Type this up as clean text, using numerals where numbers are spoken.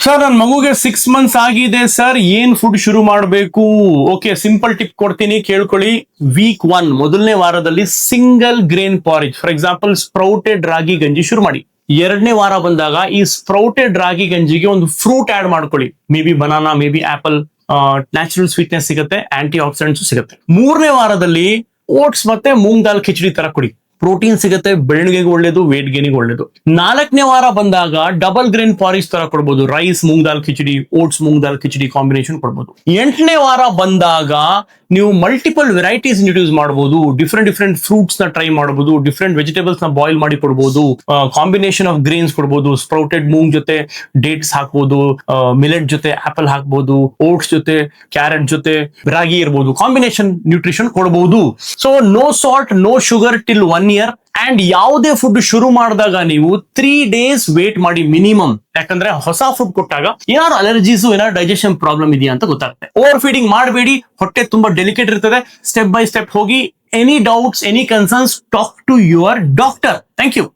Sir ನನ್ನ ಮಗುಗೆ 6 months ಆಗಿದೆ ಸರ್, ಏನ್ ಫುಡ್ ಶುರು ಮಾಡಬೇಕು? ಓಕೆ, ಸಿಂಪಲ್ ಟಿಪ್ ಕೊಡ್ತೀನಿ, ಕೇಳ್ಕೊಳ್ಳಿ. ವೀಕ್ 1 ಮೊದಲನೇ ವಾರದಲ್ಲಿ single grain porridge, for example sprouted ರಾಗಿ ಗಂಜಿ ಶುರು ಮಾಡಿ. 2ನೇ ವಾರ ಬಂದಾಗ ಈ ಸ್ಪ್ರೌಟೆಡ್ ರಾಗಿ ಗಂಜಿಗೆ ಒಂದು ಫ್ರೂಟ್ ಆಡ್ ಮಾಡ್ಕೊಳ್ಳಿ. May be banana, may be apple. Natural sweetness ಸಿಗುತ್ತೆ, ಆಂಟಿ ಆಕ್ಸಿಡೆಂಟ್ಸ್ ಸಿಗುತ್ತೆ. 3ನೇ ವಾರದಲ್ಲಿ ಓಟ್ಸ್ ಮತ್ತೆ ಮೂಂಗ್ ದಾಲ್ ಖಿಚಡಿ ತರ ಕೊಡಿ. ಪ್ರೋಟೀನ್ ಸಿಗುತ್ತೆ, ಬೆಳವಣಿಗೆಗೆ ಒಳ್ಳೇದು, ವೇಟ್ ಗೇನಿಗೆ ಒಳ್ಳೇದು. 4ನೇ ವಾರ ಬಂದಾಗ ಡಬಲ್ ಗ್ರೇನ್ ಪಾರೇಜ್ ತರ ಕೊಡ್ಬೋದು. ರೈಸ್ ಮೂಂಗ್ ದಾಲ್ ಖಿಚಡಿ, ಓಟ್ಸ್ ಮೂಂಗ್ ದಾಲ್ ಖಿಚಡಿ ಕಾಂಬಿನೇಷನ್ ಕೊಡ್ಬೋದು. 8ನೇ ವಾರ ಬಂದಾಗ ನೀವು ಮಲ್ಟಿಪಲ್ ವೆರೈಟೀಸ್ ಇಂಟ್ರೊಡ್ಯೂಸ್ ಮಾಡಬಹುದು. ಡಿಫ್ರೆಂಟ್ ಫ್ರೂಟ್ಸ್ ನ ಟ್ರೈ ಮಾಡಬಹುದು, ಡಿಫ್ರೆಂಟ್ ವೆಜಿಟೇಬಲ್ಸ್ ನ ಬಾಯ್ಲ್ ಮಾಡಿ ಕೊಡಬಹುದು, ಕಾಂಬಿನೇಷನ್ ಆಫ್ ಗ್ರೇನ್ಸ್ ಕೊಡಬಹುದು. ಸ್ಪ್ರೌಟೆಡ್ ಮೂಂಗ್ ಜೊತೆ ಡೇಟ್ಸ್ ಹಾಕ್ಬೋದು, ಮಿಲೆಟ್ ಜೊತೆ ಆಪಲ್ ಹಾಕ್ಬೋದು, ಓಟ್ಸ್ ಜೊತೆ ಕ್ಯಾರೆಟ್ ಜೊತೆ ರಾಗಿ ಇರ್ಬೋದು. ಕಾಂಬಿನೇಷನ್ ನ್ಯೂಟ್ರಿಷನ್ ಕೊಡಬಹುದು. So no salt, no sugar till 1 year. And ಯಾವುದೇ ಫುಡ್ ಶುರು ಮಾಡಿದಾಗ ನೀವು 3 days ವೇಟ್ ಮಾಡಿ ಮಿನಿಮಮ್. ಯಾಕಂದ್ರೆ ಹೊಸ ಫುಡ್ ಕೊಟ್ಟಾಗ ಏನಾದ್ರು ಅಲರ್ಜೀಸ್, ಏನಾದ್ರು ಡೈಜೆಷನ್ ಪ್ರಾಬ್ಲಮ್ ಇದೆಯಾ ಅಂತ ಗೊತ್ತಾಗುತ್ತೆ. ಓವರ್ ಫೀಡಿಂಗ್ ಮಾಡಬೇಡಿ, ಹೊಟ್ಟೆ ತುಂಬಾ ಡೆಲಿಕೇಟ್ ಇರ್ತದೆ. ಸ್ಟೆಪ್ ಬೈ ಸ್ಟೆಪ್ ಹೋಗಿ. Any doubts, any concerns, talk to your doctor. Thank you.